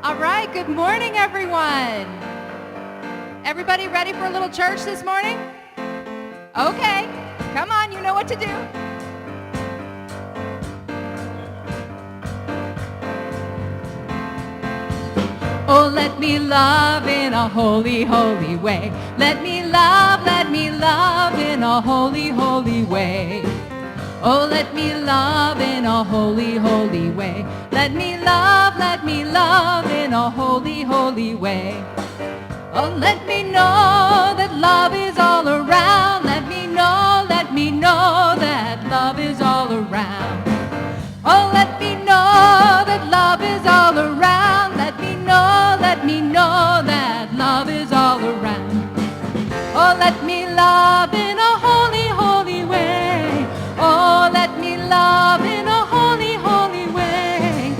All right, good morning, everyone. Everybody ready for a little church this morning? Okay, come on, you know what to do. Oh, let me love in a holy, holy way. Let me love in a holy, holy way. Oh, let me love in a holy, holy way. Let me love in a holy, holy way. Oh, let me know that love is all around. Let me know that love is all around. Oh, let me know that love is all around. Let me know that love is all around. Oh, let me love in a holy, holy way. Oh, let me love in a holy, holy way.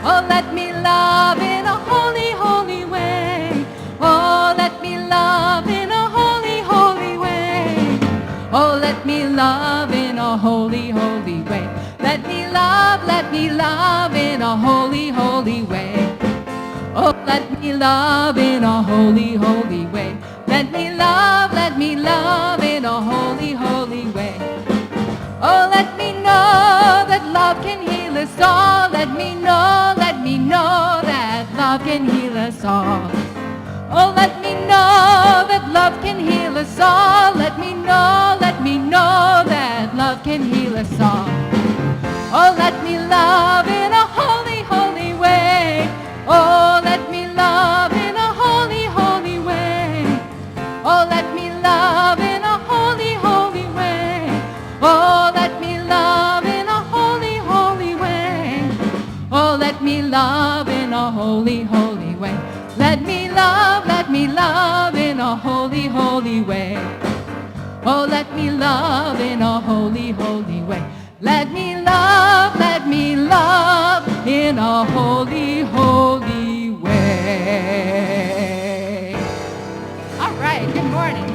Oh, let me love in a holy, holy way. Oh, let me love in a holy, holy way. Oh, let me love in a holy, holy way. Let me love in a holy, holy way. Oh, let me love in a holy, holy way. Let me love in a holy, holy way. Oh, let me know that love can heal us all. Let me know that love can heal us all. Oh, let me know that love can heal us all. Let me know that love can heal us all. Oh, let me love in a holy, holy way. Oh, let me love in a holy, holy way. Oh, let me love in a holy, holy way. Oh, let me love in a holy, holy way. Oh, let me love in a holy, holy way. Let me love in a holy, holy way. Oh, let me love in a holy, holy way. Let me love in a holy, holy way. All right, good morning.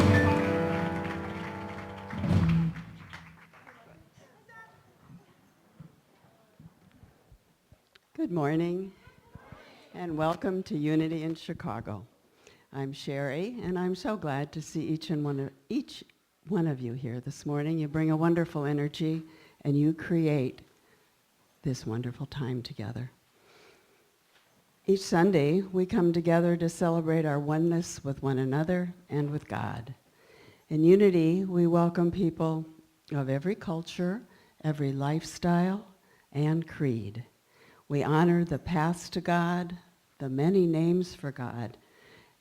Good morning, and welcome to Unity in Chicago. I'm Sherry, and I'm so glad to see each one of you here this morning. You bring a wonderful energy, and you create this wonderful time together. Each Sunday, we come together to celebrate our oneness with one another and with God. In Unity, we welcome people of every culture, every lifestyle, and creed. We honor the paths to God, the many names for God,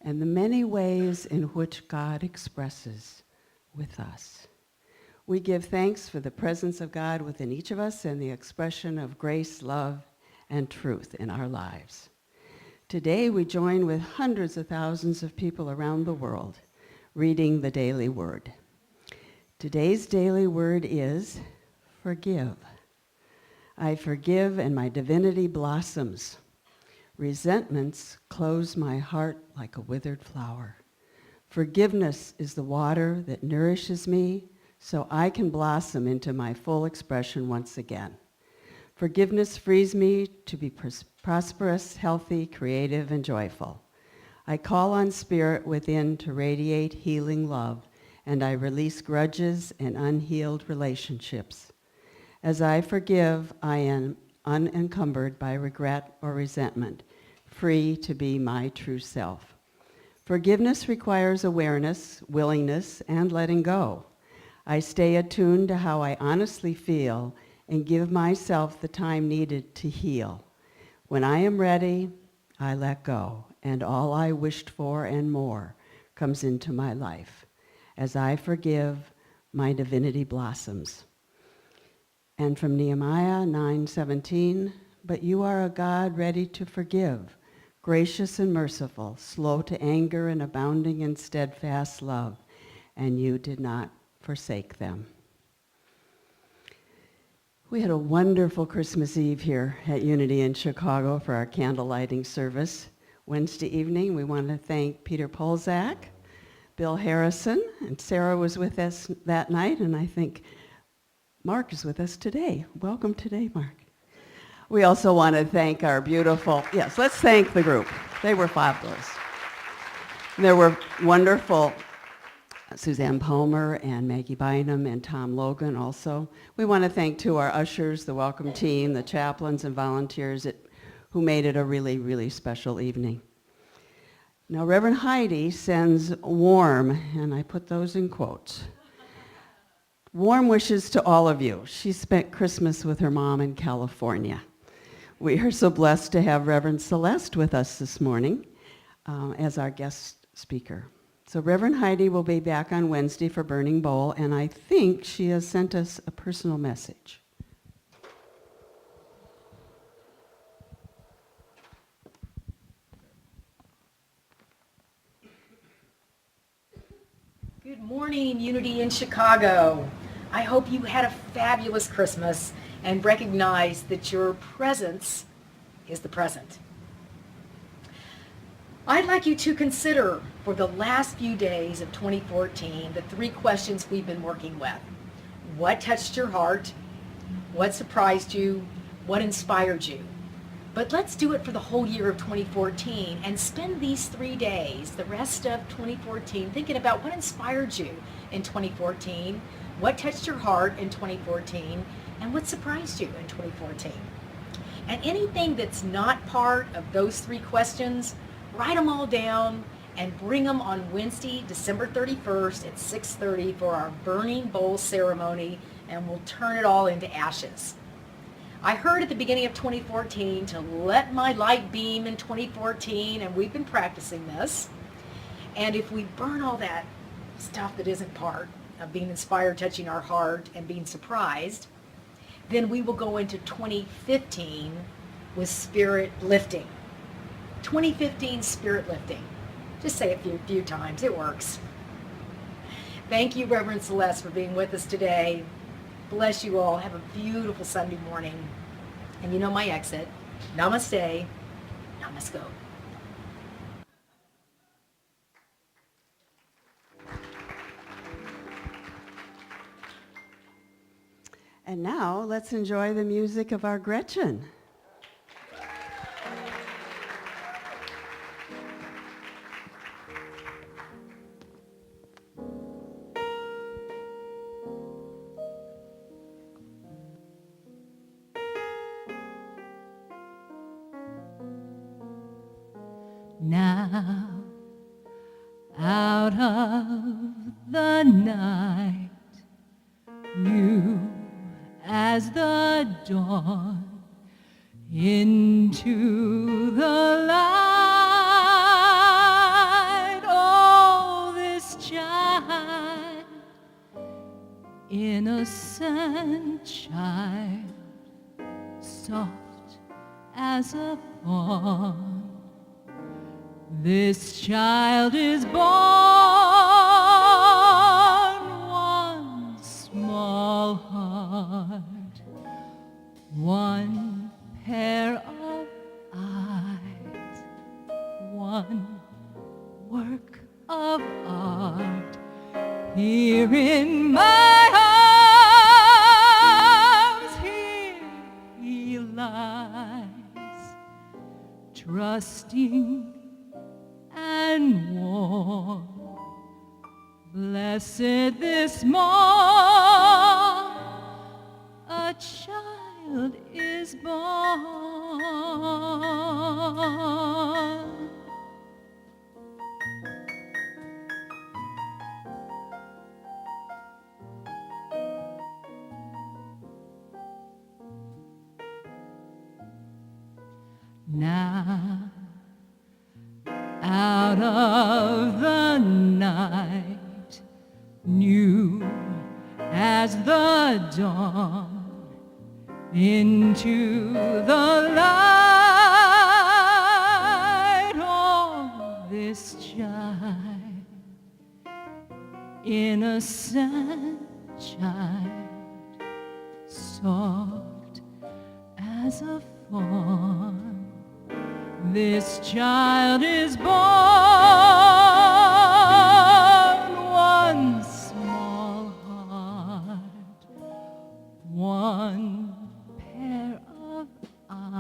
and the many ways in which God expresses with us. We give thanks for the presence of God within each of us and the expression of grace, love, and truth in our lives. Today, we join with hundreds of thousands of people around the world reading the daily word. Today's daily word is forgive. I forgive and my divinity blossoms. Resentments close my heart like a withered flower. Forgiveness is the water that nourishes me so I can blossom into my full expression once again. Forgiveness frees me to be prosperous, healthy, creative, and joyful. I call on Spirit within to radiate healing love, and I release grudges and unhealed relationships. As I forgive, I am unencumbered by regret or resentment, free to be my true self. Forgiveness requires awareness, willingness, and letting go. I stay attuned to how I honestly feel and give myself the time needed to heal. When I am ready, I let go, and all I wished for and more comes into my life. As I forgive, my divinity blossoms. And from Nehemiah 9:17, but you are a God ready to forgive, gracious and merciful, slow to anger and abounding in steadfast love, and you did not forsake them. We had a wonderful Christmas Eve here at Unity in Chicago for our candle lighting service. Wednesday evening, we want to thank Peter Polzak, Bill Harrison, and Sarah was with us that night, and I think Mark is with us today. Welcome today, Mark. We also want to thank our beautiful, yes, let's thank the group. They were fabulous. There were wonderful Suzanne Palmer and Maggie Bynum and Tom Logan also. We want to thank, too, our ushers, the welcome team, the chaplains and volunteers who made it a really, really special evening. Now, Reverend Heidi sends warm, and I put those in quotes, warm wishes to all of you. She spent Christmas with her mom in California. We are so blessed to have Reverend Celeste with us this morning as our guest speaker. So Reverend Heidi will be back on Wednesday for Burning Bowl, and I think she has sent us a personal message. Good morning, Unity in Chicago. I hope you had a fabulous Christmas and recognize that your presence is the present. I'd like you to consider for the last few days of 2014 the 3 questions we've been working with. What touched your heart? What surprised you? What inspired you? But let's do it for the whole year of 2014 and spend these 3 days, the rest of 2014, thinking about what inspired you in 2014, what touched your heart in 2014, and what surprised you in 2014. And anything that's not part of those 3 questions, write them all down and bring them on Wednesday, December 31st at 6:30 for our Burning Bowl ceremony, and we'll turn it all into ashes. I heard at the beginning of 2014 to let my light beam in 2014, and we've been practicing this. And if we burn all that stuff that isn't part of being inspired, touching our heart, and being surprised, then we will go into 2015 with spirit lifting. 2015 spirit lifting. Just say it a few times. It works. Thank you, Reverend Celeste, for being with us today. Bless you all. Have a beautiful Sunday morning. And you know my exit. Namaste. Namaste. And now let's enjoy the music of our Gretchen. Now, out of the night, new as the dawn, into the light, oh, this child, innocent child, soft as a fawn. This child is born, one small heart, one pair of eyes, one work of art. Here in my arms, here he lies, trusting and warm. Blessed this morn, a child is born. Now, out of the night, new as the dawn, into the light, oh, this child, innocent child, soft as a fawn. This child is born, one small heart, one pair of eyes,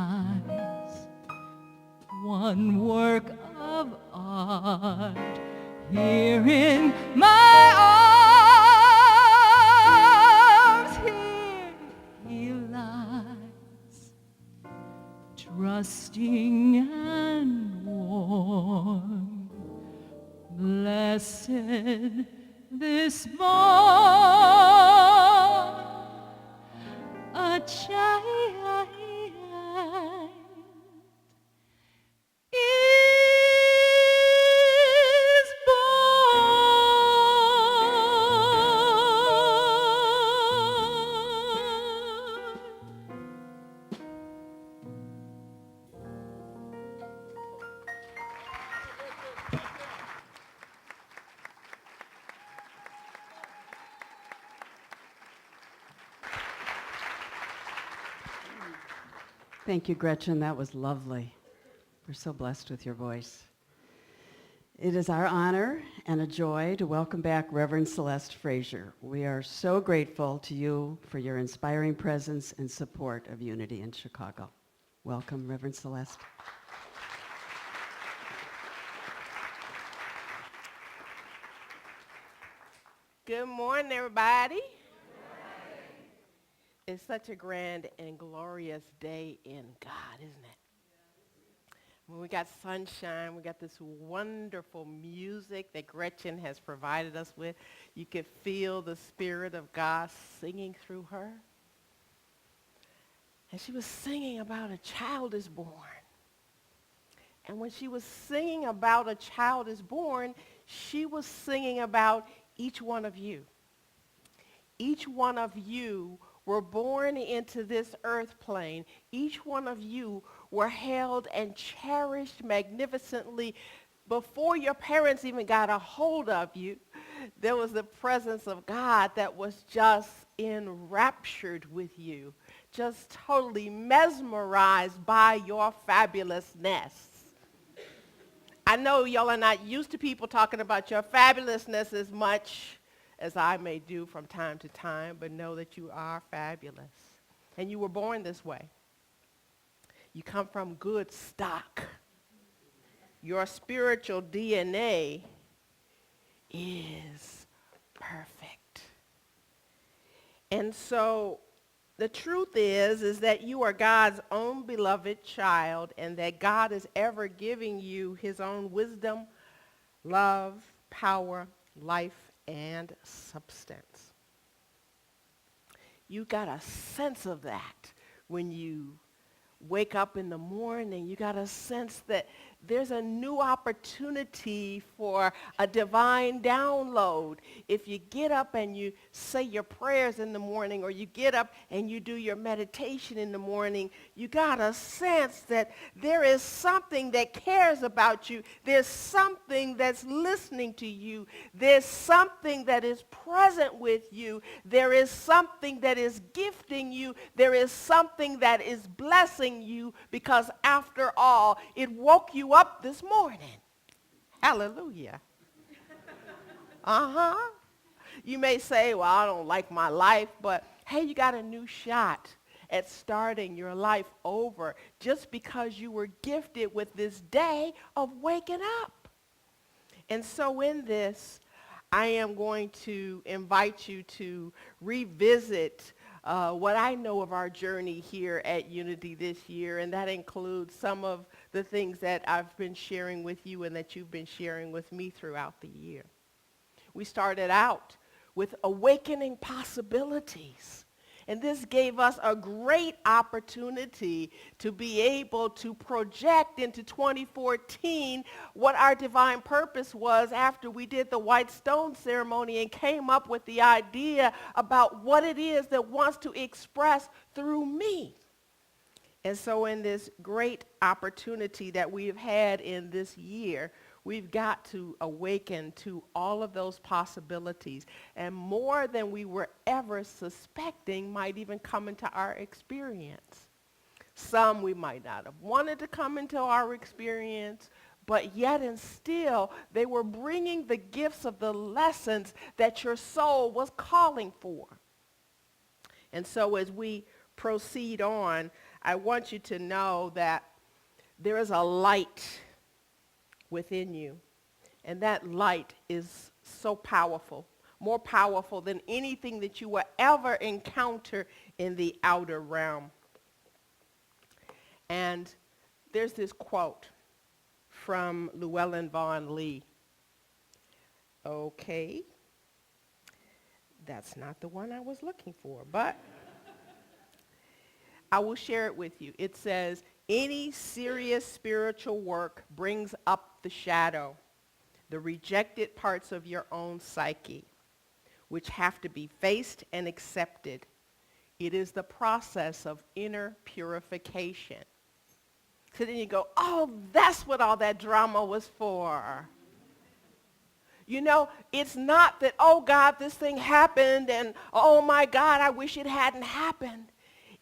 one work of art. Here in my arms, here he lies, trusting and warm. Blessed this morn, a child is Thank you, Gretchen. That was lovely. We're so blessed with your voice. It is our honor and a joy to welcome back Reverend Celeste Frazier. We are so grateful to you for your inspiring presence and support of Unity in Chicago. Welcome, Reverend Celeste. Good morning, everybody. It's such a grand and glorious day in God, isn't it? When we got sunshine, we got this wonderful music that Gretchen has provided us with. You could feel the Spirit of God singing through her. And she was singing about a child is born. And when she was singing about a child is born, she was singing about each one of you. Each one of you were born into this earth plane. Each one of you were held and cherished magnificently before your parents even got a hold of you. There was the presence of God that was just enraptured with you, just totally mesmerized by your fabulousness. I know y'all are not used to people talking about your fabulousness as much as I may do from time to time, but know that you are fabulous. And you were born this way. You come from good stock. Your spiritual DNA is perfect. And so the truth is that you are God's own beloved child, and that God is ever giving you his own wisdom, love, power, life, and substance. You got a sense of that when you wake up in the morning. You got a sense that there's a new opportunity for a divine download. If you get up and you say your prayers in the morning, or you get up and you do your meditation in the morning, you got a sense that there is something that cares about you. There's something that's listening to you. There's something that is present with you. There is something that is gifting you. There is something that is blessing you, because after all, it woke you up this morning. Hallelujah. You may say, well, I don't like my life, but hey, you got a new shot at starting your life over just because you were gifted with this day of waking up. And so in this, I am going to invite you to revisit what I know of our journey here at Unity this year, and that includes some of the things that I've been sharing with you and that you've been sharing with me throughout the year. We started out with awakening possibilities. And this gave us a great opportunity to be able to project into 2014 what our divine purpose was after we did the white stone ceremony and came up with the idea about what it is that wants to express through me. And so in this great opportunity that we've had in this year, we've got to awaken to all of those possibilities, and more than we were ever suspecting might even come into our experience. Some we might not have wanted to come into our experience, but yet and still they were bringing the gifts of the lessons that your soul was calling for. And so as we proceed on, I want you to know that there is a light within you, and that light is so powerful, more powerful than anything that you will ever encounter in the outer realm. And there's this quote from Llewellyn Vaughan Lee. Okay, that's not the one I was looking for, but I will share it with you. It says, any serious spiritual work brings up the shadow, the rejected parts of your own psyche, which have to be faced and accepted. It is the process of inner purification. So then you go, oh, that's what all that drama was for. You know, it's not that, oh, God, this thing happened, and oh, my God, I wish it hadn't happened.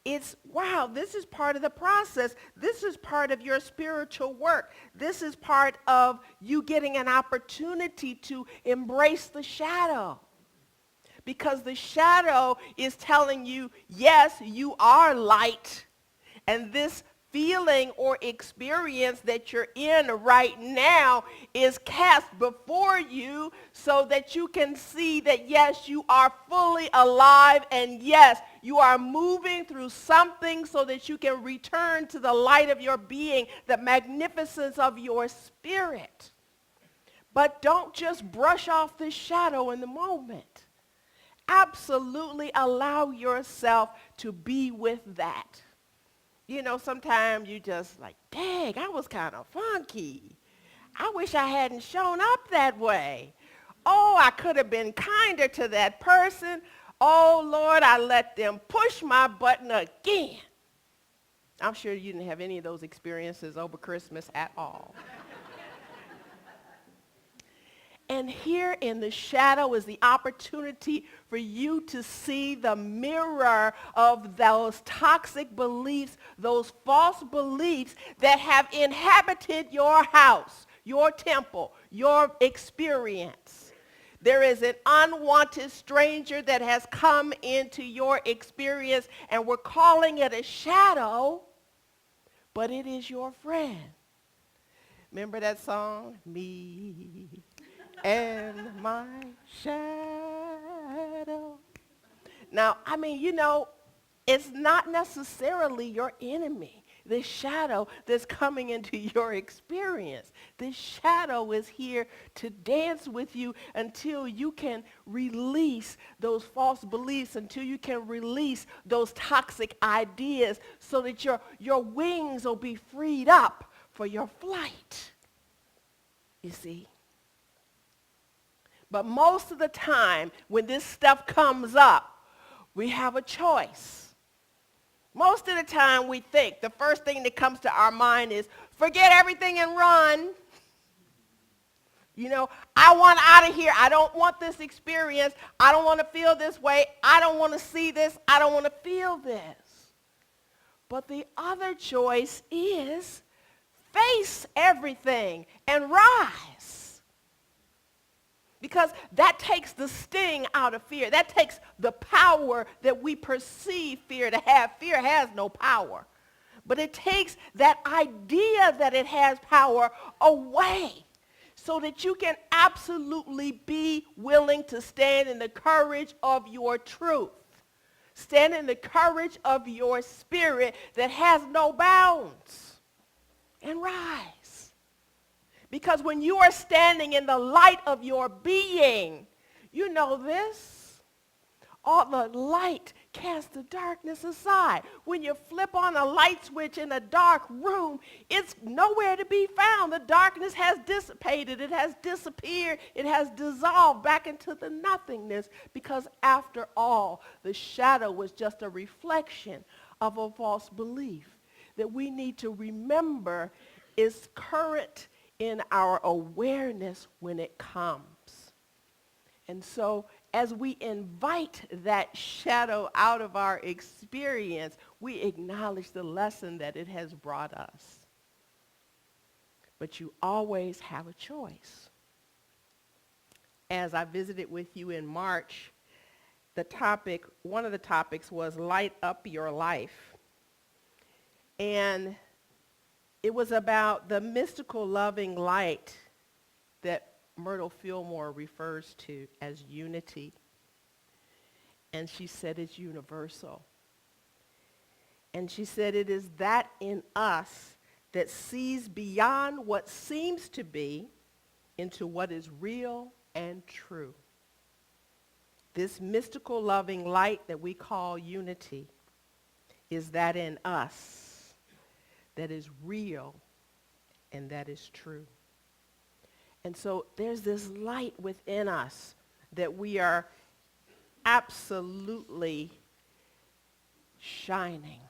It's, wow, this is part of the process. This is part of your spiritual work. This is part of you getting an opportunity to embrace the shadow. Because the shadow is telling you, yes, you are light. And this feeling or experience that you're in right now is cast before you so that you can see that, yes, you are fully alive, and yes, you are moving through something so that you can return to the light of your being, the magnificence of your spirit. But don't just brush off the shadow in the moment. Absolutely allow yourself to be with that. You know, sometimes you just like, dang, I was kind of funky. I wish I hadn't shown up that way. Oh, I could have been kinder to that person. Oh, Lord, I let them push my button again. I'm sure you didn't have any of those experiences over Christmas at all. And here in the shadow is the opportunity for you to see the mirror of those toxic beliefs, those false beliefs that have inhabited your house, your temple, your experience. There is an unwanted stranger that has come into your experience, and we're calling it a shadow, but it is your friend. Remember that song? Me and my shadow. Now, I mean, you know, it's not necessarily your enemy, the shadow that's coming into your experience. The shadow is here to dance with you until you can release those false beliefs, until you can release those toxic ideas so that your wings will be freed up for your flight. You see? But most of the time, when this stuff comes up, we have a choice. Most of the time, we think the first thing that comes to our mind is, forget everything and run. You know, I want out of here. I don't want this experience. I don't want to feel this way. I don't want to see this. I don't want to feel this. But the other choice is face everything and rise. Because that takes the sting out of fear. That takes the power that we perceive fear to have. Fear has no power. But it takes that idea that it has power away so that you can absolutely be willing to stand in the courage of your truth. Stand in the courage of your spirit that has no bounds. And rise. Because when you are standing in the light of your being, you know this, all the light casts the darkness aside. When you flip on a light switch in a dark room, it's nowhere to be found. The darkness has dissipated. It has disappeared. It has dissolved back into the nothingness, because after all, the shadow was just a reflection of a false belief that we need to remember is current in our awareness when it comes. And so as we invite that shadow out of our experience, we acknowledge the lesson that it has brought us. But you always have a choice. As I visited with you in March, one of the topics was light up your life. And It was about the mystical loving light that Myrtle Fillmore refers to as unity. And she said it's universal. And she said it is that in us that sees beyond what seems to be into what is real and true. This mystical loving light that we call unity is that in us that is real and that is true. And so there's this light within us that we are absolutely shining.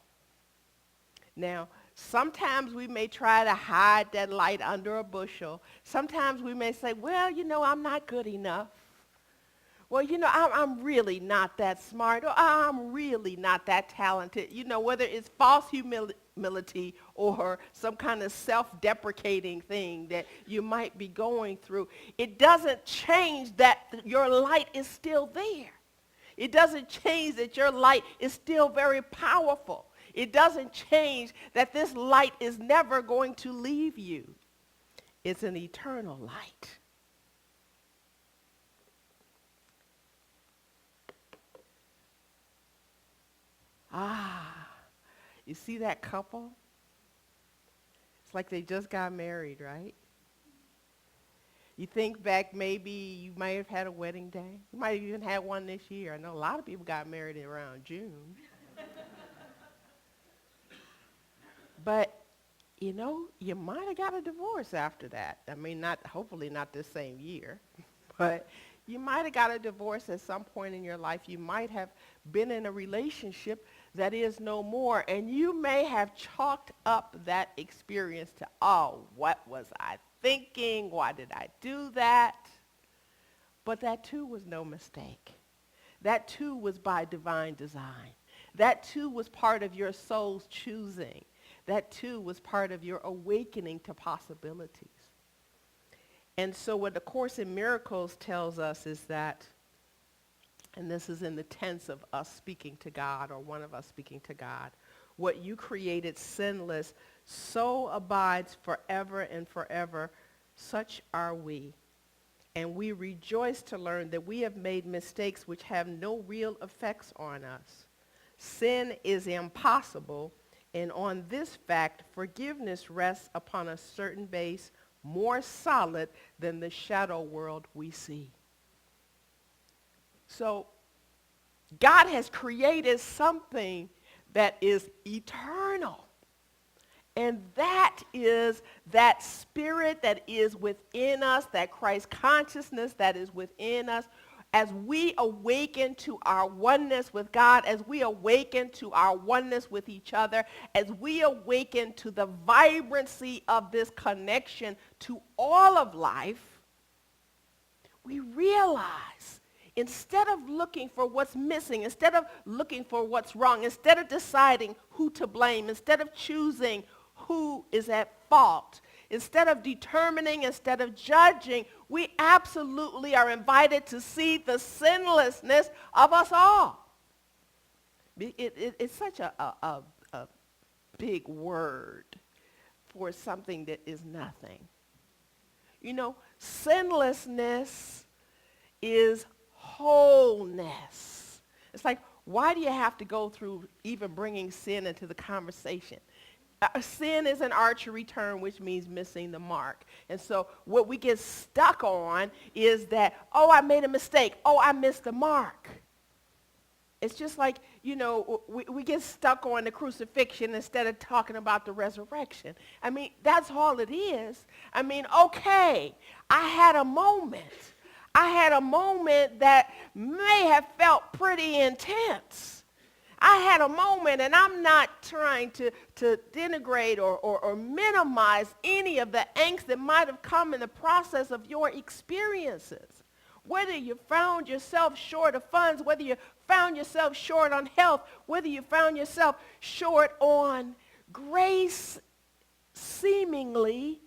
Now, sometimes we may try to hide that light under a bushel. Sometimes we may say, well, I'm not good enough. Well, I'm really not that smart, or I'm really not that talented. Whether it's false humility or some kind of self-deprecating thing that you might be going through, it doesn't change that your light is still there. It doesn't change that your light is still very powerful. It doesn't change that this light is never going to leave you. It's an eternal light. You see that couple? It's like they just got married, right? You think back, maybe you might have had a wedding day. You might have even had one this year. I know a lot of people got married around June. But, you might have got a divorce after that. I mean, hopefully not this same year, but you might have got a divorce at some point in your life. You might have been in a relationship that is no more, and you may have chalked up that experience to, what was I thinking? Why did I do that? But that too was no mistake. That too was by divine design. That too was part of your soul's choosing. That too was part of your awakening to possibilities. And so what the Course in Miracles tells us is that, and this is in the tense of us speaking to God, or one of us speaking to God, what you created sinless so abides forever and forever, such are we. And we rejoice to learn that we have made mistakes which have no real effects on us. Sin is impossible, and on this fact, forgiveness rests upon a certain base more solid than the shadow world we see. So God has created something that is eternal. And that is that spirit that is within us, that Christ consciousness that is within us. As we awaken to our oneness with God, as we awaken to our oneness with each other, as we awaken to the vibrancy of this connection to all of life, we realize instead of looking for what's missing, instead of looking for what's wrong, instead of deciding who to blame, instead of choosing who is at fault, instead of determining, instead of judging, we absolutely are invited to see the sinlessness of us all. It's such a big word for something that is nothing. Sinlessness is wholeness. It's like, why do you have to go through even bringing sin into the conversation? Sin is an archery term, which means missing the mark. And so what we get stuck on is that, I made a mistake. I missed the mark. It's just like, we get stuck on the crucifixion instead of talking about the resurrection. I mean, that's all it is. I mean, okay, I had a moment. I had a moment that may have felt pretty intense. I had a moment, and I'm not trying to denigrate or minimize any of the angst that might have come in the process of your experiences. Whether you found yourself short of funds, whether you found yourself short on health, whether you found yourself short on grace, seemingly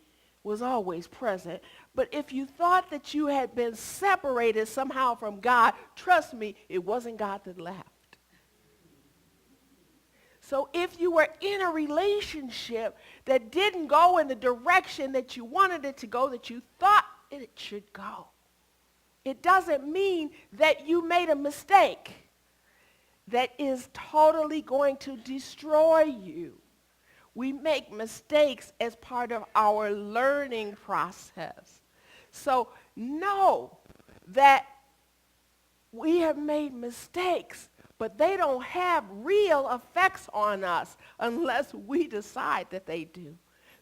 was always present. But if you thought that you had been separated somehow from God, trust me, it wasn't God that left. So if you were in a relationship that didn't go in the direction that you wanted it to go, that you thought it should go, it doesn't mean that you made a mistake that is totally going to destroy you. We make mistakes as part of our learning process. So know that we have made mistakes, but they don't have real effects on us unless we decide that they do.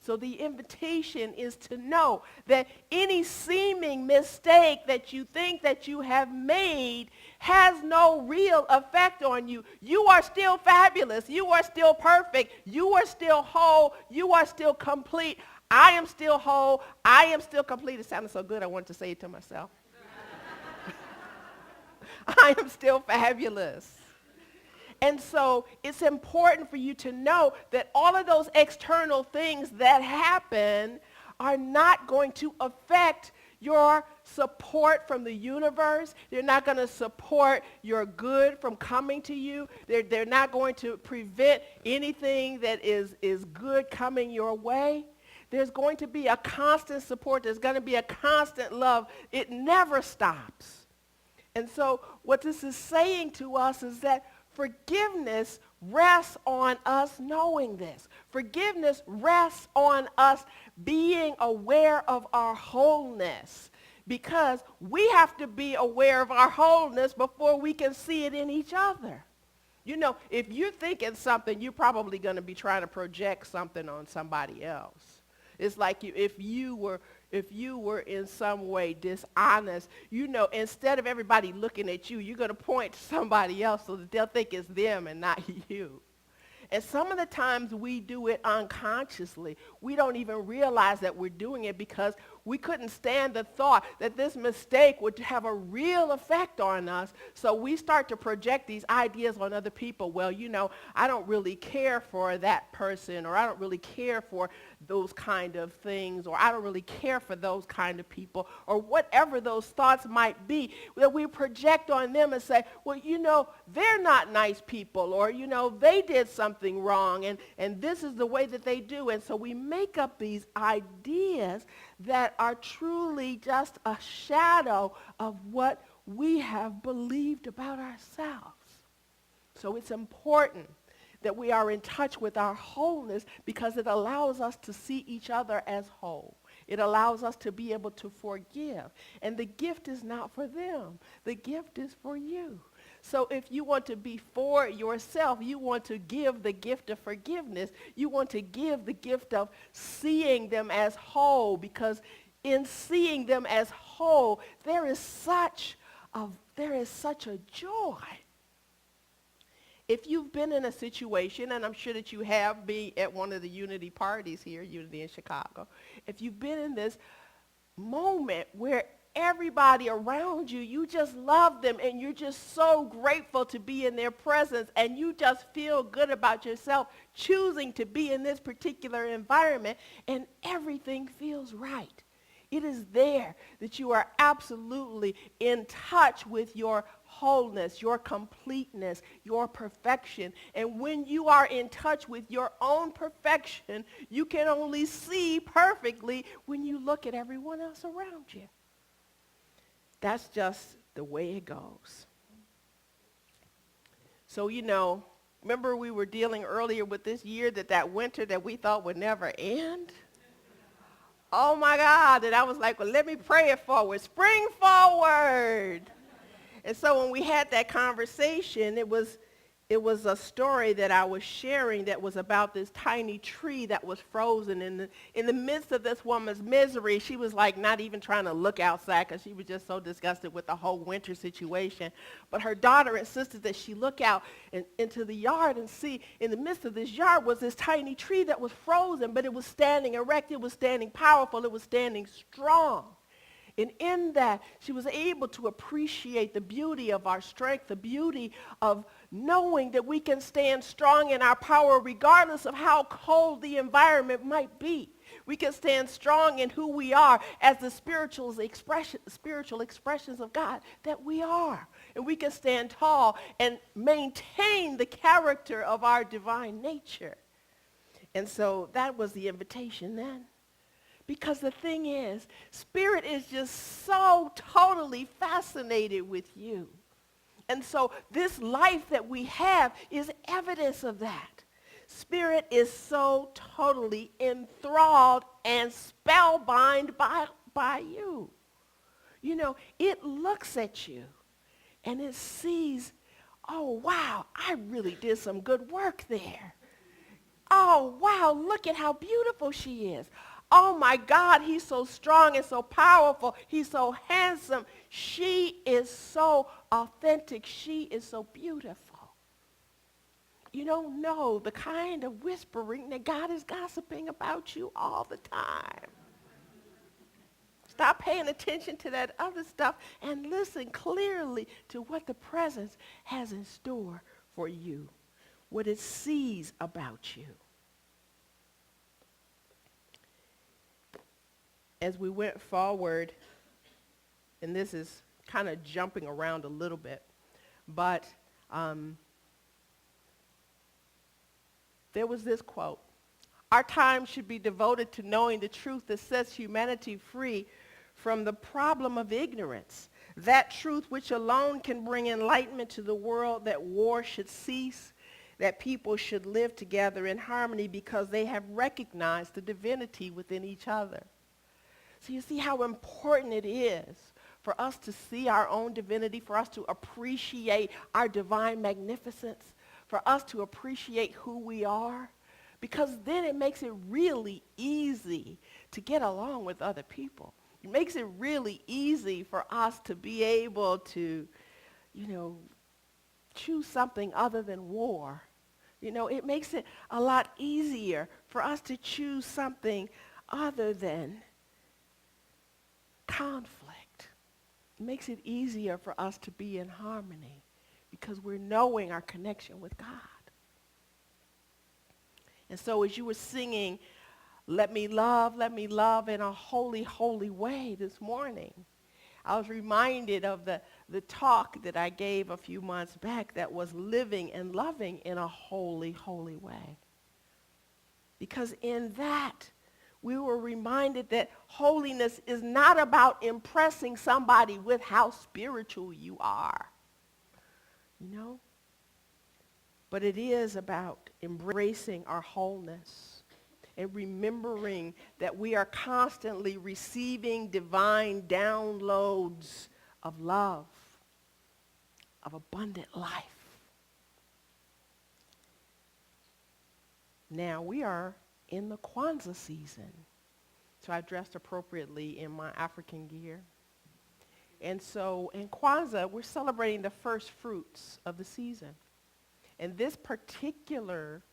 So the invitation is to know that any seeming mistake that you think that you have made has no real effect on you. You are still fabulous. You are still perfect. You are still whole. You are still complete. I am still whole. I am still complete. It sounded so good, I wanted to say it to myself. I am still fabulous. And so it's important for you to know that all of those external things that happen are not going to affect your support from the universe. They're not going to support your good from coming to you. They're not going to prevent anything that is good coming your way. There's going to be a constant support. There's going to be a constant love. It never stops. And so what this is saying to us is that forgiveness rests on us knowing this. Forgiveness rests on us being aware of our wholeness, because we have to be aware of our wholeness before we can see it in each other. You know, if you're thinking something, you're probably going to be trying to project something on somebody else. It's like if you were in some way dishonest, you know, instead of everybody looking at you, you're going to point to somebody else so that they'll think it's them and not you. And some of the times we do it unconsciously. We don't even realize that we're doing it because we couldn't stand the thought that this mistake would have a real effect on us. So we start to project these ideas on other people. Well, you know, I don't really care for that person, or I don't really care for those kind of things, or I don't really care for those kind of people, or whatever those thoughts might be that we project on them and say, well, you know, they're not nice people, or, you know, they did something wrong, and this is the way that they do. And so we make up these ideas that are truly just a shadow of what we have believed about ourselves. So it's important that we are in touch with our wholeness, because it allows us to see each other as whole. It allows us to be able to forgive. And the gift is not for them. The gift is for you. So if you want to be for yourself, you want to give the gift of forgiveness. You want to give the gift of seeing them as whole, because in seeing them as whole, there is such a joy. If you've been in a situation, and I'm sure that you have, been at one of the Unity parties here, Unity in Chicago, if you've been in this moment where everybody around you, you just love them and you're just so grateful to be in their presence, and you just feel good about yourself choosing to be in this particular environment, and everything feels right. It is there that you are absolutely in touch with your wholeness, your completeness, your perfection. And when you are in touch with your own perfection, you can only see perfectly when you look at everyone else around you. That's just the way it goes. So, you know, remember we were dealing earlier with this year, that winter that we thought would never end? Oh my God, and I was like, well, let me pray it forward. Spring forward. And so when we had that conversation, it was a story that I was sharing that was about this tiny tree that was frozen. In the midst of this woman's misery, she was like not even trying to look outside because she was just so disgusted with the whole winter situation. But her daughter insisted that she look out into the yard and see in the midst of this yard was this tiny tree that was frozen, but it was standing erect, it was standing powerful, it was standing strong. And in that, she was able to appreciate the beauty of our strength, the beauty of knowing that we can stand strong in our power regardless of how cold the environment might be. We can stand strong in who we are as the spiritual expressions of God that we are. and we can stand tall and maintain the character of our divine nature. And so that was the invitation then. Because the thing is, Spirit is just so totally fascinated with you. And so this life that we have is evidence of that. Spirit is so totally enthralled and spellbound by you. You know, it looks at you and it sees, oh, wow, I really did some good work there. Oh, wow, look at how beautiful she is. Oh, my God, he's so strong and so powerful. He's so handsome. She is so authentic. She is so beautiful. You don't know the kind of whispering that God is gossiping about you all the time. Stop paying attention to that other stuff and listen clearly to what the presence has in store for you, what it sees about you. As we went forward, and this is kind of jumping around a little bit, but there was this quote: "Our time should be devoted to knowing the truth that sets humanity free from the problem of ignorance, that truth which alone can bring enlightenment to the world, that war should cease, that people should live together in harmony because they have recognized the divinity within each other." So you see how important it is for us to see our own divinity, for us to appreciate our divine magnificence, for us to appreciate who we are, because then it makes it really easy to get along with other people. It makes it really easy for us to be able to, choose something other than war. It makes it a lot easier for us to choose something other than conflict. It makes it easier for us to be in harmony because we're knowing our connection with God. And so as you were singing, let me love in a holy, holy way this morning, I was reminded of the talk that I gave a few months back that was living and loving in a holy, holy way. Because in that, we were reminded that holiness is not about impressing somebody with how spiritual you are, but it is about embracing our wholeness and remembering that we are constantly receiving divine downloads of love, of abundant life. Now we are in the Kwanzaa season. So I dressed appropriately in my African gear. And so in Kwanzaa, we're celebrating the first fruits of the season. And this particular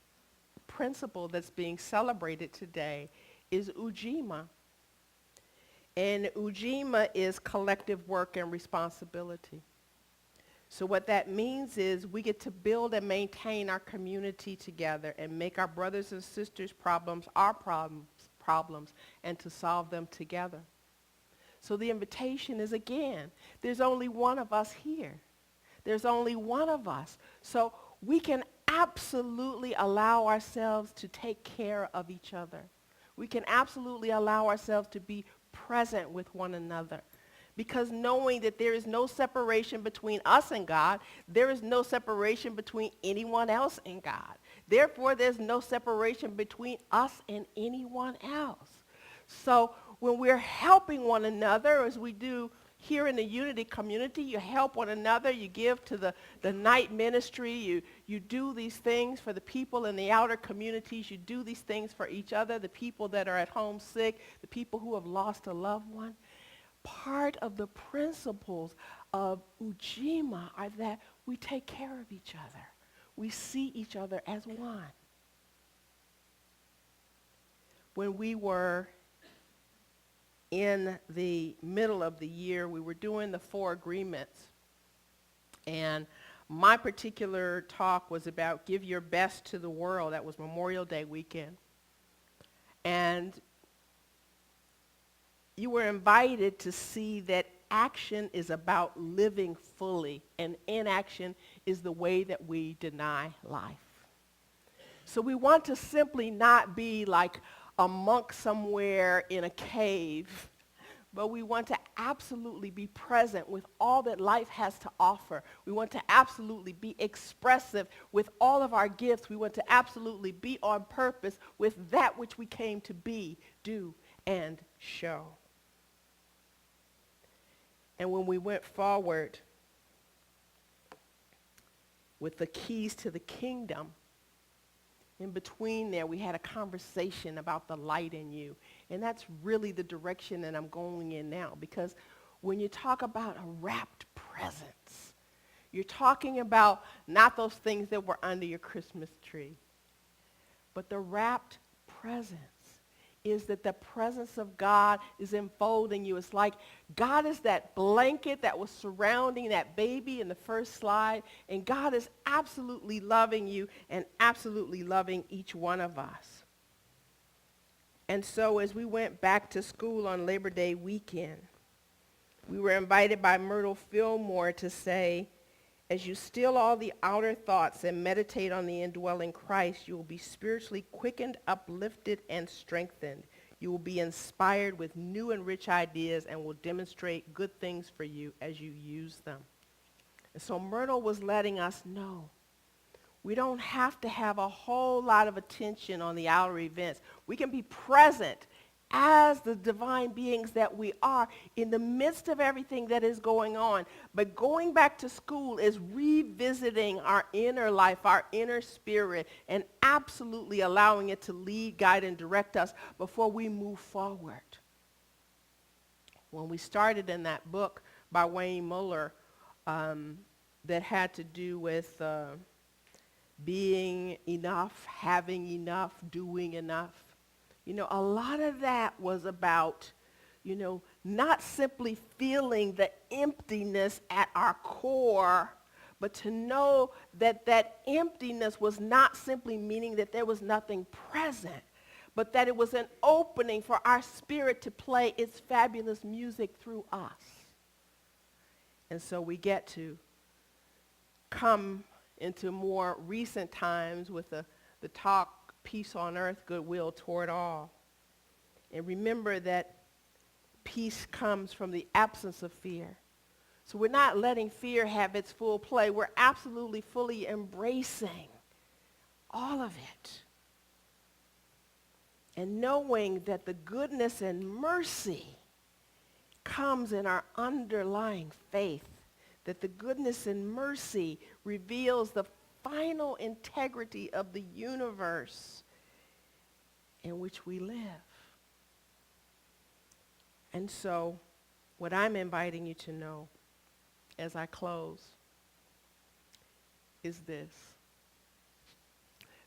principle that's being celebrated today is Ujima. And Ujima is collective work and responsibility. So what that means is we get to build and maintain our community together and make our brothers and sisters' problems our problems and to solve them together. So the invitation is, again, there's only one of us here. There's only one of us. So we can absolutely allow ourselves to take care of each other. We can absolutely allow ourselves to be present with one another. Because knowing that there is no separation between us and God, there is no separation between anyone else and God. Therefore, there's no separation between us and anyone else. So when we're helping one another, as we do here in the Unity community, you help one another, you give to the night ministry, you do these things for the people in the outer communities, you do these things for each other, the people that are at home sick, the people who have lost a loved one. Part of the principles of Ujima are that we take care of each other. We see each other as one. When we were in the middle of the year, we were doing the 4 agreements. And my particular talk was about give your best to the world. That was Memorial Day weekend. And you were invited to see that action is about living fully, and inaction is the way that we deny life. So we want to simply not be like a monk somewhere in a cave, but we want to absolutely be present with all that life has to offer. We want to absolutely be expressive with all of our gifts. We want to absolutely be on purpose with that which we came to be, do, and show. And when we went forward with the keys to the kingdom, in between there, we had a conversation about the light in you. And that's really the direction that I'm going in now. Because when you talk about a rapt presence, you're talking about not those things that were under your Christmas tree, but the rapt presence is that the presence of God is enfolding you. It's like God is that blanket that was surrounding that baby in the first slide, and God is absolutely loving you and absolutely loving each one of us. And so as we went back to school on Labor Day weekend, we were invited by Myrtle Fillmore to say, as you still all the outer thoughts and meditate on the indwelling Christ, you will be spiritually quickened, uplifted, and strengthened. You will be inspired with new and rich ideas and will demonstrate good things for you as you use them. And so Myrtle was letting us know we don't have to have a whole lot of attention on the outer events. We can be present as the divine beings that we are in the midst of everything that is going on. But going back to school is revisiting our inner life, our inner spirit, and absolutely allowing it to lead, guide, and direct us before we move forward. When we started in that book by Wayne Muller that had to do with being enough, having enough, doing enough, a lot of that was about, not simply feeling the emptiness at our core, but to know that that emptiness was not simply meaning that there was nothing present, but that it was an opening for our spirit to play its fabulous music through us. And so we get to come into more recent times with the talk, peace on earth, goodwill toward all. And remember that peace comes from the absence of fear. So we're not letting fear have its full play. We're absolutely fully embracing all of it. And knowing that the goodness and mercy comes in our underlying faith, that the goodness and mercy reveals the final integrity of the universe in which we live. And so what I'm inviting you to know as I close is this.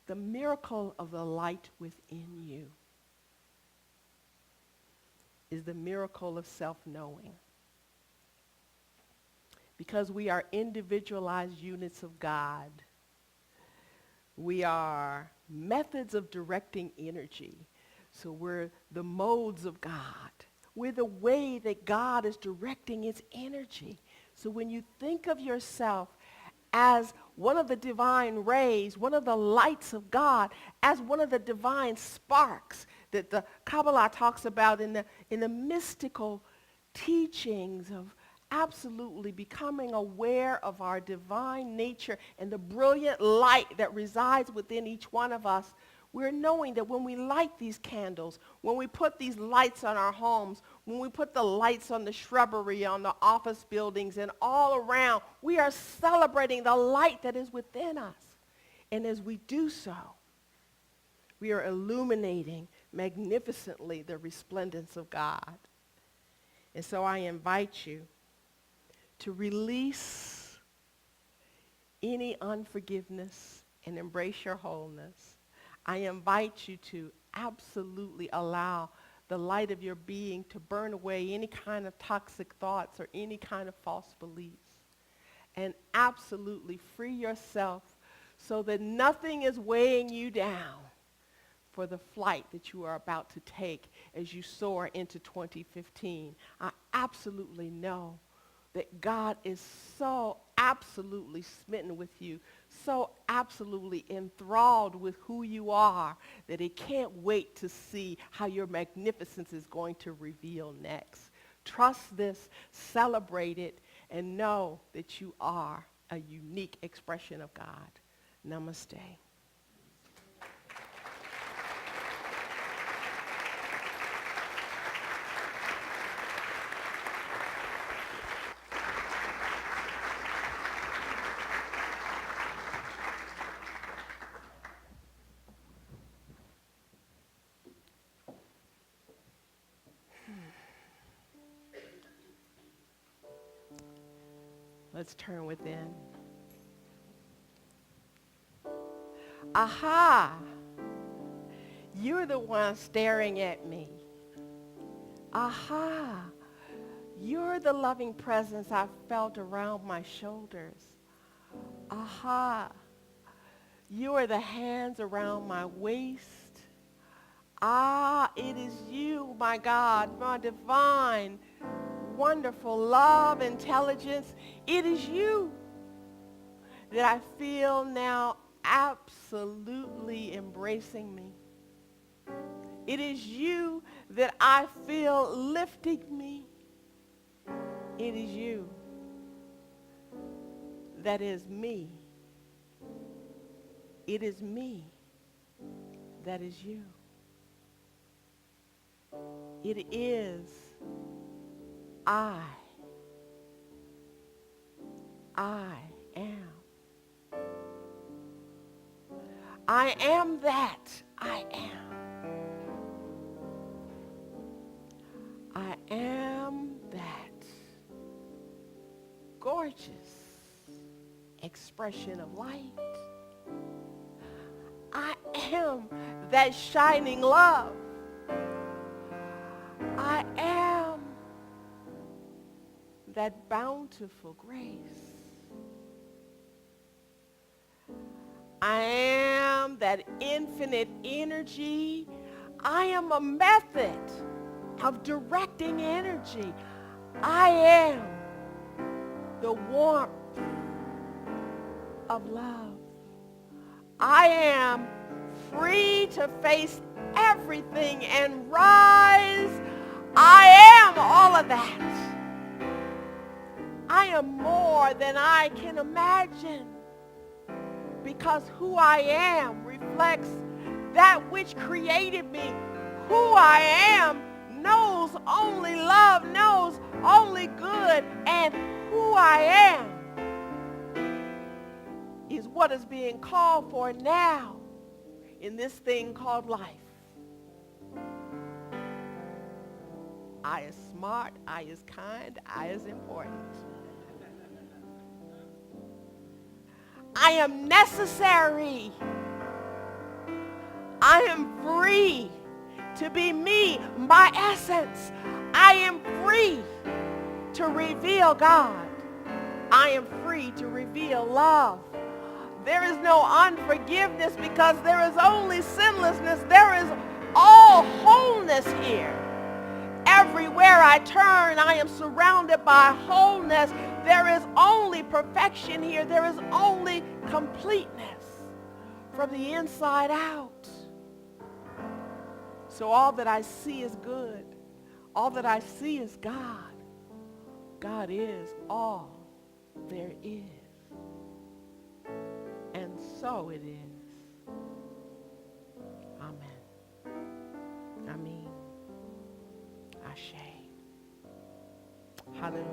The miracle of the light within you is the miracle of self-knowing. Because we are individualized units of God. We are methods of directing energy. So we're the modes of God. We're the way that God is directing its energy. So when you think of yourself as one of the divine rays, one of the lights of God, as one of the divine sparks that the Kabbalah talks about in the mystical teachings of absolutely becoming aware of our divine nature and the brilliant light that resides within each one of us, we're knowing that when we light these candles, when we put these lights on our homes, when we put the lights on the shrubbery, on the office buildings, and all around, we are celebrating the light that is within us. And as we do so, we are illuminating magnificently the resplendence of God. And so I invite you to release any unforgiveness and embrace your wholeness. I invite you to absolutely allow the light of your being to burn away any kind of toxic thoughts or any kind of false beliefs. And absolutely free yourself so that nothing is weighing you down for the flight that you are about to take as you soar into 2015. I absolutely know that God is so absolutely smitten with you, so absolutely enthralled with who you are, that he can't wait to see how your magnificence is going to reveal next. Trust this, celebrate it, and know that you are a unique expression of God. Namaste. Let's turn within. Aha! You're the one staring at me. Aha! You're the loving presence I felt around my shoulders. Aha! You are the hands around my waist. Ah, it is you, my God, my divine, wonderful love, intelligence. It is you that I feel now absolutely embracing me. It is you that I feel lifting me. It is you that is me. It is me that is you. It is I am. I am that I am. I am that gorgeous expression of light. I am that shining love. I am that bountiful grace. I am that infinite energy. I am a method of directing energy. I am the warmth of love. I am free to face everything and rise. I am all of that. I am more than I can imagine, because who I am reflects that which created me. Who I am knows only love, knows only good, and who I am is what is being called for now in this thing called life. I is smart, I is kind, I is important. I am necessary. I am free to be me, my essence. I am free to reveal God. I am free to reveal love. There is no unforgiveness because there is only sinlessness. There is all wholeness here. Everywhere I turn, I am surrounded by wholeness. There is only perfection here. There is only completeness from the inside out. So all that I see is good. All that I see is God. God is all there is. And so it is. Amen. Amen. Ashe. Hallelujah.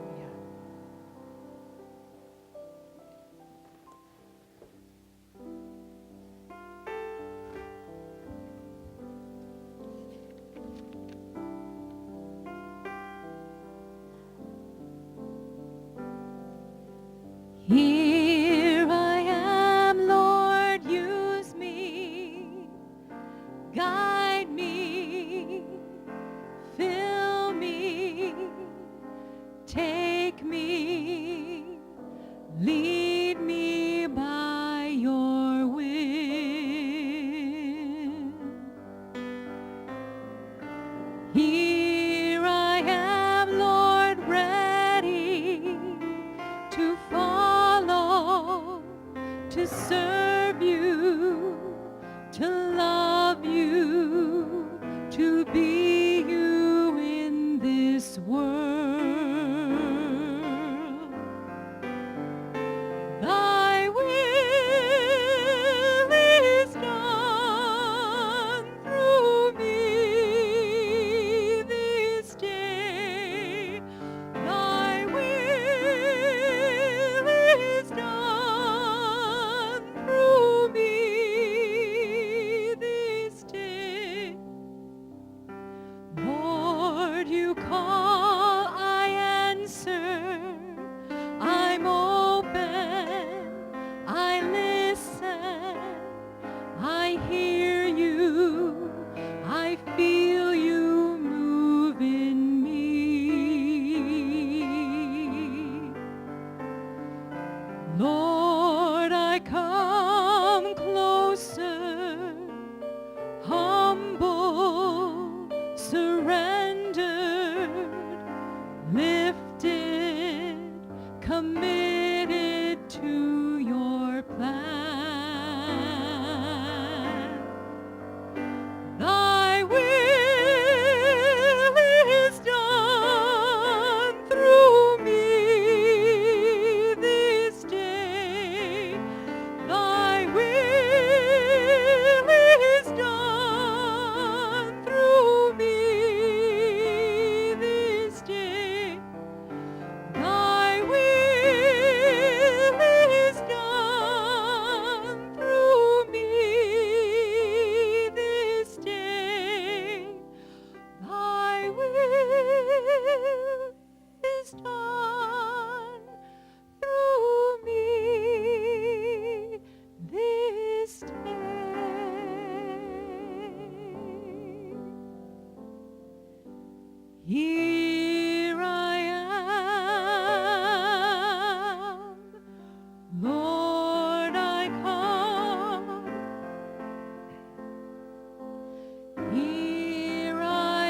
Here I am, Lord, use me, guide me, fill me, take Here I am, Lord, ready to follow, to serve you, to love you, to be you in this world. Thy will is done through me this day. Thy will is done through me this day. Lord, you call, I answer. I'm open, I listen, I hear you, I feel you move in me. Lord, I come closer, humble, surrendered, lifted, committed to your plan. Thy will is done through me this day. Thy will is done through me this day. Thy will is done through me this day. Thy will is done through me this day. Here I am, Lord, I come. Here I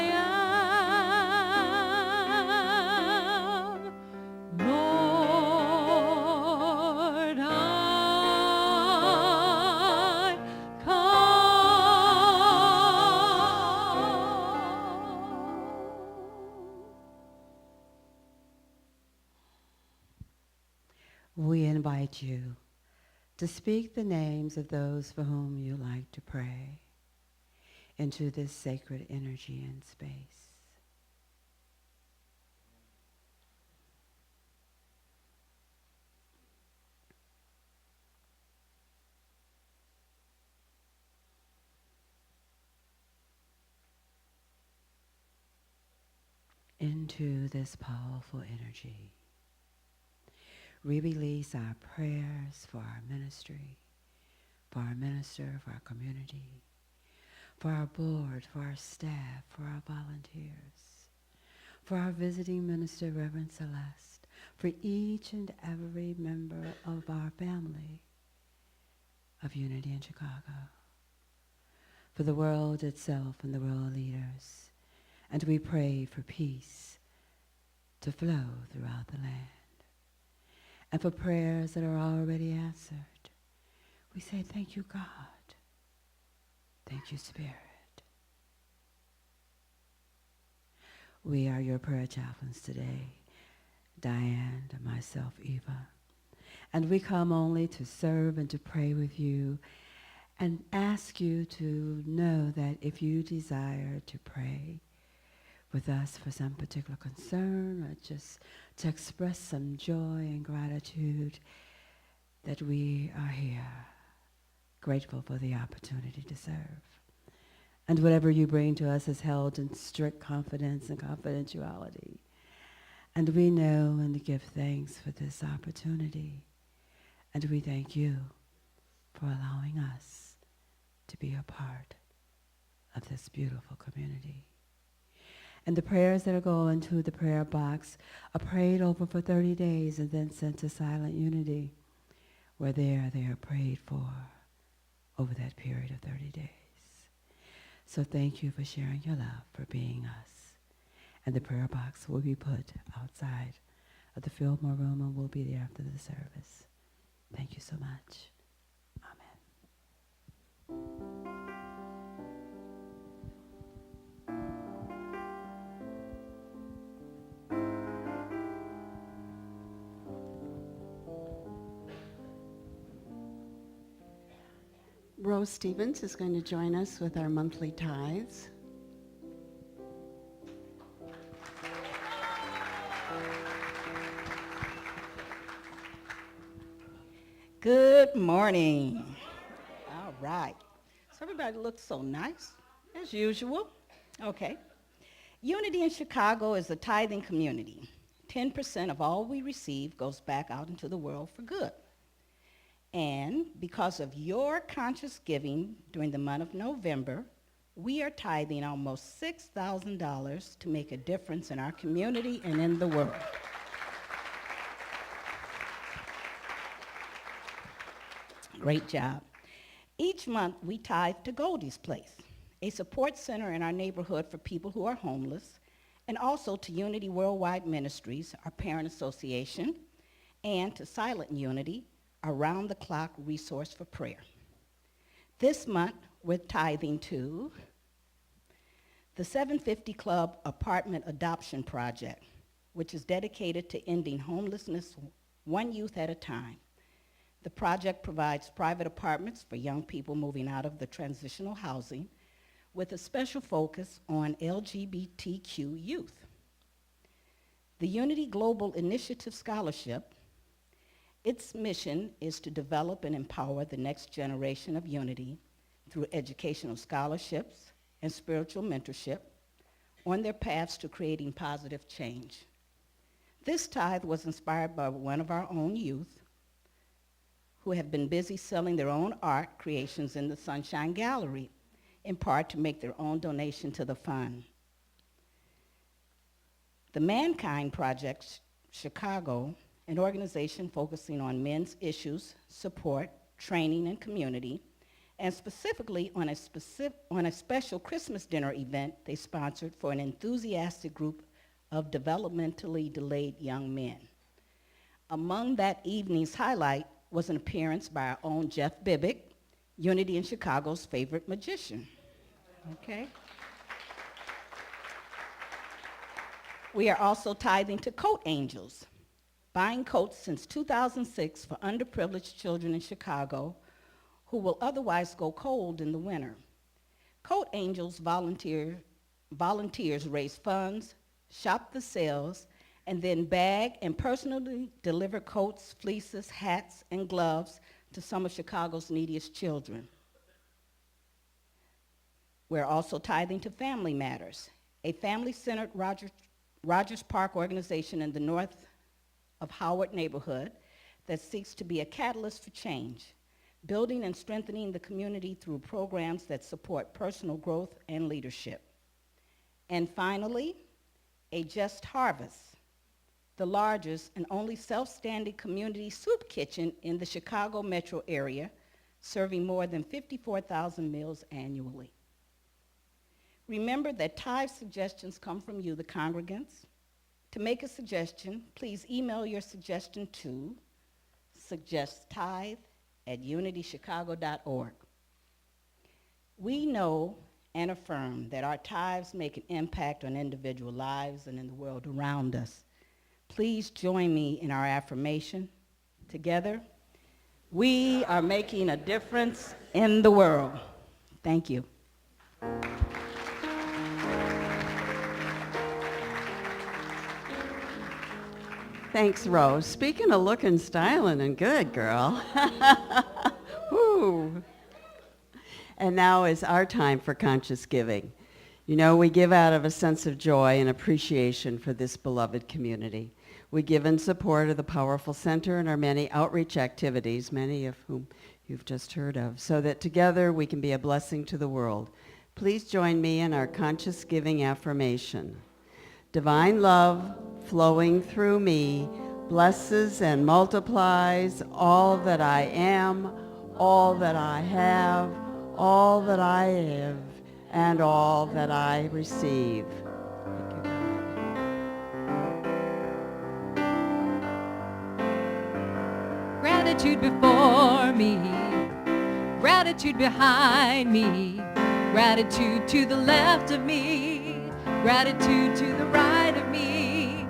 am, Lord, I come. We invite you to speak the names of those for whom you like to pray into this sacred energy and space. Into this powerful energy, we release our prayers for our ministry, for our minister, for our community, for our board, for our staff, for our volunteers, for our visiting minister, Reverend Celeste, for each and every member of our family of Unity in Chicago, for the world itself and the world leaders. And we pray for peace to flow throughout the land. And for prayers that are already answered, we say, thank you, God. Thank you, Spirit. We are your prayer chaplains today, Diane and myself, Eva. And we come only to serve and to pray with you and ask you to know that if you desire to pray with us for some particular concern or just to express some joy and gratitude, that we are here, grateful for the opportunity to serve. And whatever you bring to us is held in strict confidence and confidentiality. And we know and give thanks for this opportunity. And we thank you for allowing us to be a part of this beautiful community. And the prayers that are going to the prayer box are prayed over for 30 days and then sent to Silent Unity, where they are prayed for over that period of 30 days. So thank you for sharing your love, for being us. And the prayer box will be put outside of the Fillmore Room and will be there after the service. Thank you so much. Amen. Rose Stevens is going to join us with our monthly tithes. Good morning. All right. So everybody looks so nice, as usual. Okay. Unity in Chicago is a tithing community. 10% of all we receive goes back out into the world for good. And because of your conscious giving during the month of November, we are tithing almost $6,000 to make a difference in our community and in the world. Great job. Each month, we tithe to Goldie's Place, a support center in our neighborhood for people who are homeless, and also to Unity Worldwide Ministries, our parent association, and to Silent Unity, our round-the-clock resource for prayer. This month, we're tithing to the 750 Club Apartment Adoption Project, which is dedicated to ending homelessness one youth at a time. The project provides private apartments for young people moving out of the transitional housing with a special focus on LGBTQ youth. The Unity Global Initiative Scholarship, its mission is to develop and empower the next generation of Unity through educational scholarships and spiritual mentorship on their paths to creating positive change. This tithe was inspired by one of our own youth who have been busy selling their own art creations in the Sunshine Gallery, in part to make their own donation to the fund. The Mankind Project Chicago, an organization focusing on men's issues, support, training, and community, and specifically on a special Christmas dinner event they sponsored for an enthusiastic group of developmentally delayed young men. Among that evening's highlight was an appearance by our own Jeff Bibick, Unity in Chicago's favorite magician. Okay. We are also tithing to Coat Angels, buying coats since 2006 for underprivileged children in Chicago who will otherwise go cold in the winter. Coat Angels volunteers raise funds, shop the sales, and then bag and personally deliver coats, fleeces, hats, and gloves to some of Chicago's neediest children. We're also tithing to Family Matters, a family-centered Rogers Park organization in the north of Howard neighborhood that seeks to be a catalyst for change, building and strengthening the community through programs that support personal growth and leadership. And finally, A Just Harvest, the largest and only self-standing community soup kitchen in the Chicago metro area, serving more than 54,000 meals annually. Remember that tithe suggestions come from you, the congregants. To make a suggestion, please email your suggestion to suggesttithe@unitychicago.org. We know and affirm that our tithes make an impact on individual lives and in the world around us. Please join me in our affirmation. Together, we are making a difference in the world. Thank you. Thanks, Rose. Speaking of looking, styling, and good, girl. Woo. And now is our time for conscious giving. You know, we give out of a sense of joy and appreciation for this beloved community. We give in support of the powerful center and our many outreach activities, many of whom you've just heard of, so that together we can be a blessing to the world. Please join me in our conscious giving affirmation. Divine love flowing through me blesses and multiplies all that I am, all that I have, all that I have, and all that I receive. Thank you, God. Gratitude before me, gratitude behind me, gratitude to the left of me, gratitude to the right of me,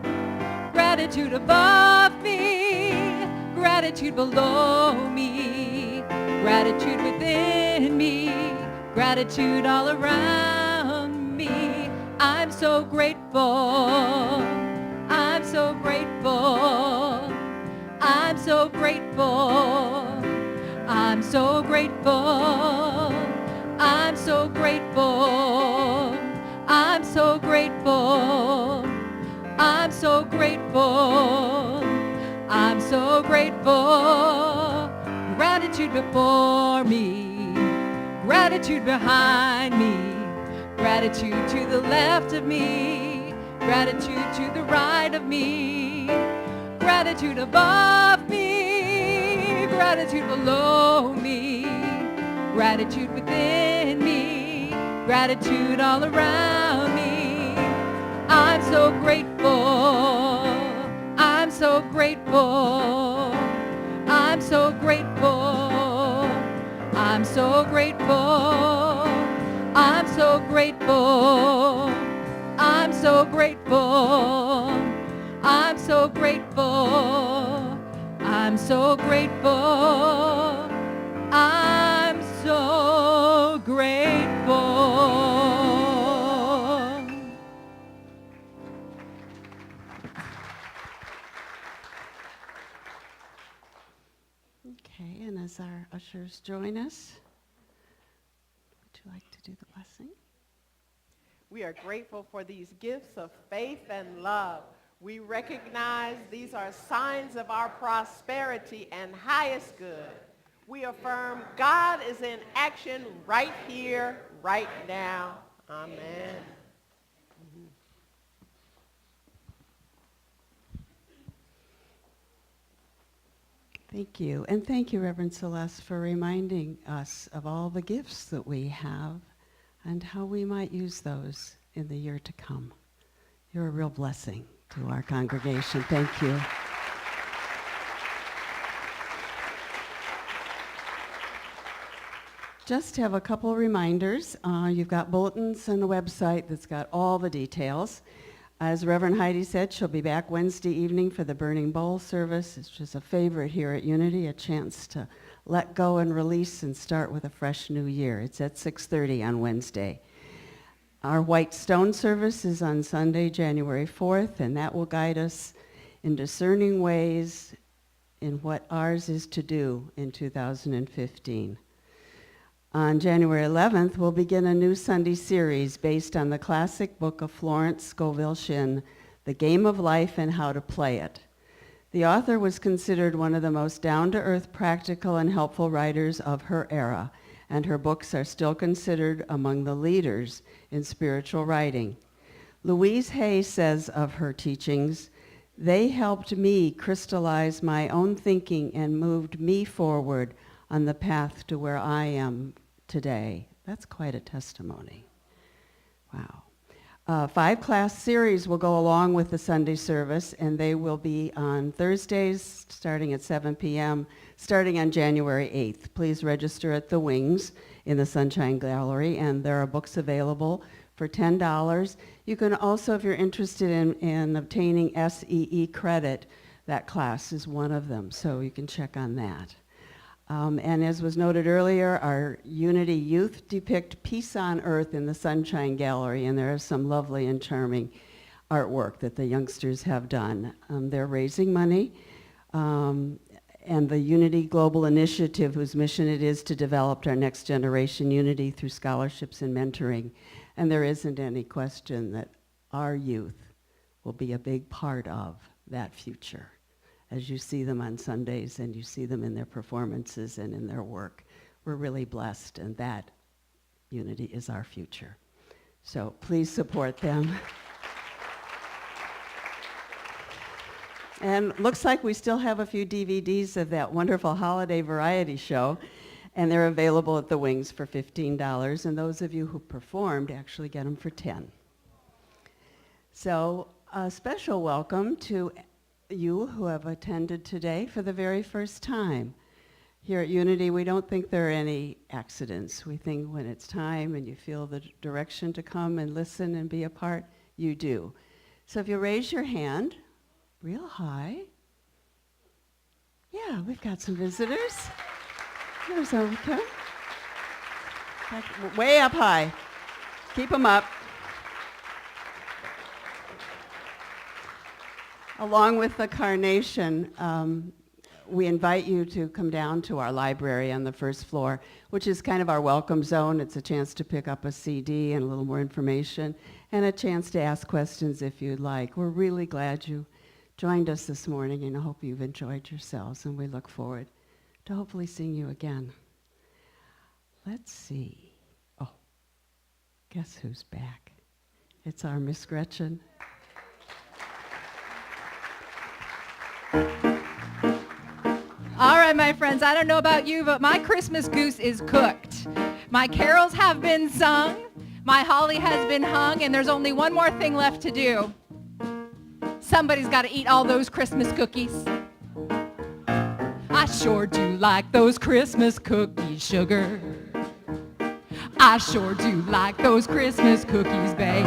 gratitude above me, gratitude below me, gratitude within me, gratitude all around me. I'm so grateful, I'm so grateful, I'm so grateful, I'm so grateful, I'm so grateful, I'm so grateful, I'm so grateful, I'm so grateful. Gratitude before me, gratitude behind me, gratitude to the left of me, gratitude to the right of me, gratitude above me, gratitude below me, gratitude within me, gratitude all around me. I'm so grateful, I'm so grateful, I'm so grateful, I'm so grateful, I'm so grateful, I'm so grateful, I'm so grateful, I'm so grateful, I'm so grateful. Okay, and as our ushers join us, would you like to do the blessing? We are grateful for these gifts of faith and love. We recognize these are signs of our prosperity and highest good. We affirm God is in action right here, right now. Amen. Thank you. And thank you, Reverend Celeste, for reminding us of all the gifts that we have and how we might use those in the year to come. You're a real blessing to our congregation. Thank you. Just have a couple reminders. You've got bulletins on the website that's got all the details. As Reverend Heidi said, she'll be back Wednesday evening for the Burning Bowl service. It's just a favorite here at Unity, a chance to let go and release and start with a fresh new year. It's at 6:30 on Wednesday. Our White Stone service is on Sunday, January 4th, and that will guide us in discerning ways in what ours is to do in 2015. On January 11th, we'll begin a new Sunday series based on the classic book of Florence Scovel Shinn, The Game of Life and How to Play It. The author was considered one of the most down-to-earth, practical, and helpful writers of her era, and her books are still considered among the leaders in spiritual writing. Louise Hay says of her teachings, "They helped me crystallize my own thinking and moved me forward on the path to where I am today." That's quite a testimony. Wow. 5-class series will go along with the Sunday service, and they will be on Thursdays starting at 7 p.m., starting on January 8th. Please register at the Wings in the Sunshine Gallery, and there are books available for $10. You can also, if you're interested in obtaining SEE credit, that class is one of them, so you can check on that. And as was noted earlier, our Unity Youth depict peace on earth in the Sunshine Gallery, and there is some lovely and charming artwork that the youngsters have done. They're raising money, and the Unity Global Initiative, whose mission it is to develop our next generation unity through scholarships and mentoring. And there isn't any question that our youth will be a big part of that future. As you see them on Sundays and you see them in their performances and in their work, we're really blessed, and that unity is our future. So please support them. And looks like we still have a few DVDs of that wonderful holiday variety show, and they're available at the Wings for $15, and those of you who performed actually get them for $10. So a special welcome to you who have attended today for the very first time. Here at Unity, we don't think there are any accidents. We think when it's time and you feel the direction to come and listen and be a part, you do. So if you raise your hand real high. Yeah, we've got some visitors. There's Oka. Way up high. Keep them up. Along with the carnation, we invite you to come down to our library on the first floor, which is kind of our welcome zone. It's a chance to pick up a CD and a little more information, and a chance to ask questions if you'd like. We're really glad you joined us this morning, and I hope you've enjoyed yourselves, and we look forward to hopefully seeing you again. Let's see. Oh, guess who's back? It's our Miss Gretchen. All right, my friends, I don't know about you, but my Christmas goose is cooked. My carols have been sung, my holly has been hung, and there's only one more thing left to do. Somebody's got to eat all those Christmas cookies. I sure do like those Christmas cookies, sugar. I sure do like those Christmas cookies, babe.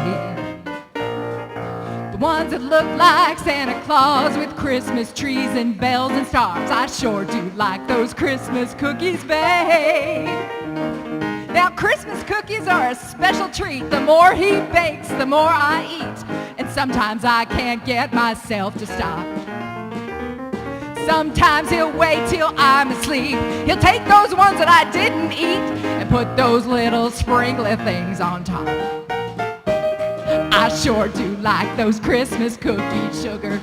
The ones that look like Santa Claus with Christmas trees and bells and stars. I sure do like those Christmas cookies, babe. Now, Christmas cookies are a special treat. The more he bakes, the more I eat. And sometimes I can't get myself to stop. Sometimes he'll wait till I'm asleep. He'll take those ones that I didn't eat and put those little sprinkly things on top. I sure do like those Christmas cookies, sugar.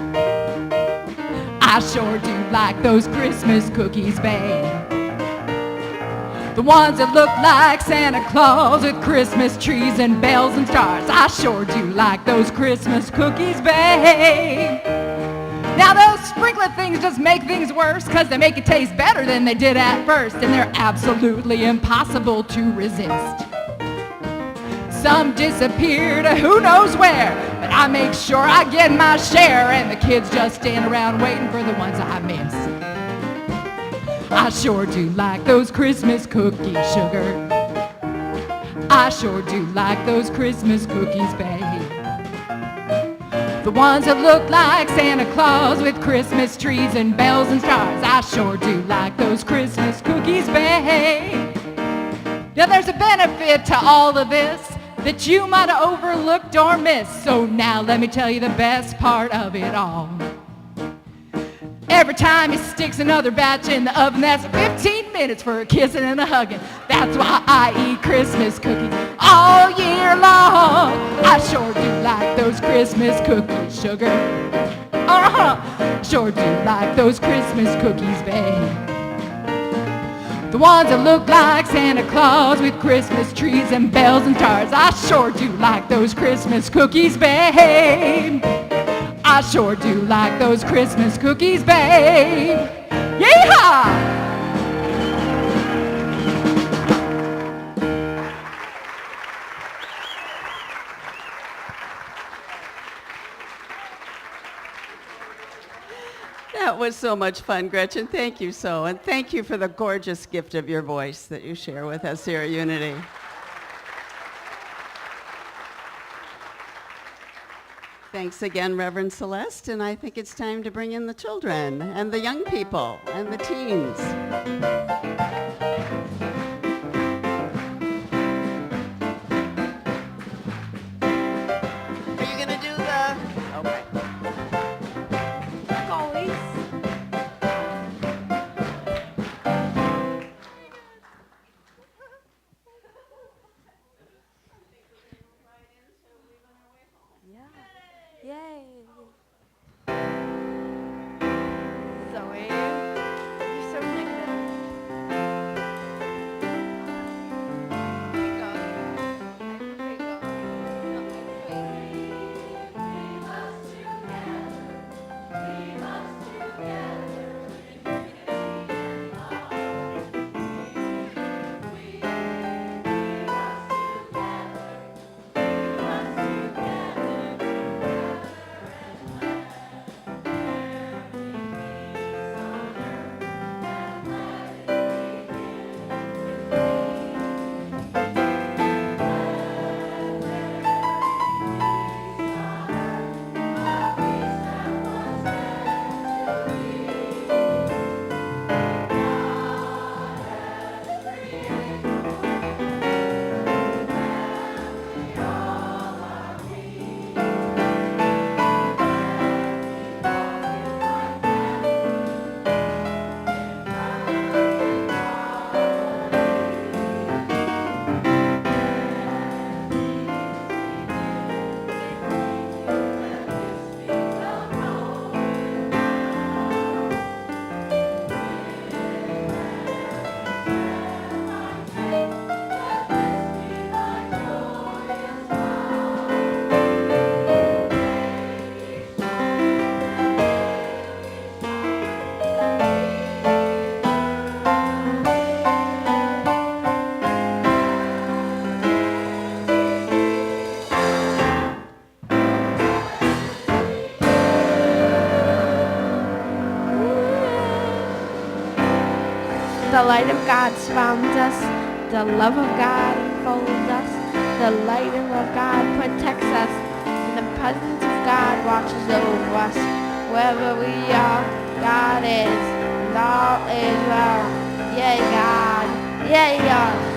I sure do like those Christmas cookies, babe. The ones that look like Santa Claus with Christmas trees and bells and stars. I sure do like those Christmas cookies, babe. Now those sprinkler things just make things worse because they make it taste better than they did at first, and they're absolutely impossible to resist. Some disappear to who knows where, but I make sure I get my share, and the kids just stand around waiting for the ones I miss. I sure do like those Christmas cookies, sugar. I sure do like those Christmas cookies, babe. The ones that look like Santa Claus with Christmas trees and bells and stars. I sure do like those Christmas cookies, babe. Now there's a benefit to all of this that you might have overlooked or missed. So now let me tell you the best part of it all. Every time he sticks another batch in the oven, that's 15 minutes for a kissing and a hugging. That's why I eat Christmas cookies all year long. I sure do like those Christmas cookies, sugar. Sure do like those Christmas cookies, babe. The ones that look like Santa Claus with Christmas trees and bells and stars. I sure do like those Christmas cookies, babe. I sure do like those Christmas cookies, babe. Yeehaw! That was so much fun, Gretchen. Thank you so, and thank you for the gorgeous gift of your voice that you share with us here at Unity. Thanks again, Reverend Celeste, and I think it's time to bring in the children and the young people and the teens. Are you gonna do the, okay. Yay! Zoe, you're so negative. The light of God surrounds us. The love of God enfolds us. The light of God protects us. And the presence of God watches over us. Wherever we are, God is. And all is well. Yay, God. Yay, God.